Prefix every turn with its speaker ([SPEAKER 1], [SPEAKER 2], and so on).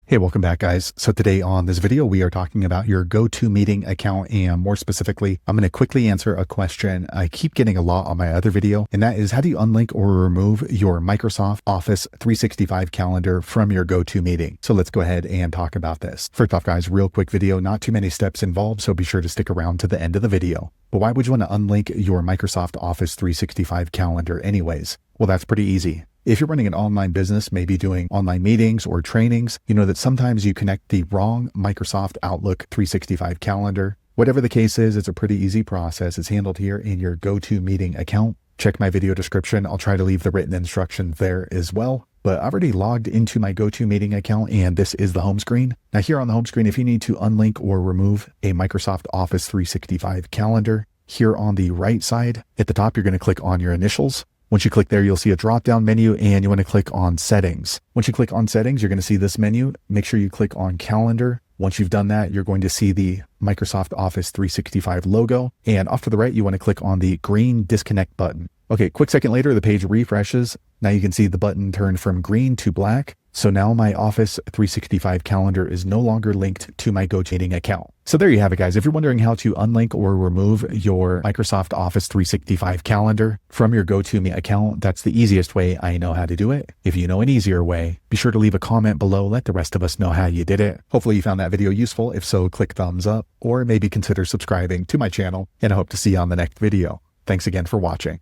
[SPEAKER 1] Hey, welcome back, guys. So today on this video, we are talking about your GoTo Meeting account, and more specifically, I'm going to quickly answer a question I keep getting a lot on my other video, and that is, how do you unlink or remove your Microsoft Office 365 calendar from your GoTo Meeting? So let's go ahead and talk about this. First off, guys, real quick video, not too many steps involved, so be sure to stick around to the end of the video. But why would you want to unlink your Microsoft Office 365 calendar anyways? Well, that's pretty easy. If you're running an online business, maybe doing online meetings or trainings, you know that sometimes you connect the wrong Microsoft Outlook 365 calendar. Whatever the case is, it's a pretty easy process. It's handled here in your GoTo Meeting account. Check my video description. I'll try to leave the written instructions there as well. But I've already logged into my GoTo Meeting account, and this is the home screen. Now here on the home screen, if you need to unlink or remove a Microsoft Office 365 calendar, here on the right side at the top, you're going to click on your initials. Once you click there, you'll see a drop-down menu, and you want to click on Settings. Once you click on Settings, you're going to see this menu. Make sure you click on Calendar. Once you've done that, you're going to see the Microsoft Office 365 logo. And off to the right, you want to click on the green disconnect button. Okay, quick second later, the page refreshes. Now you can see the button turned from green to black. So now my Office 365 calendar is no longer linked to my GoTo Meeting account. So there you have it, guys. If you're wondering how to unlink or remove your Microsoft Office 365 calendar from your GoTo Meeting account, that's the easiest way I know how to do it. If you know an easier way, be sure to leave a comment below. Let the rest of us know how you did it. Hopefully you found that video useful. If so, click thumbs up or maybe consider subscribing to my channel, and I hope to see you on the next video. Thanks again for watching.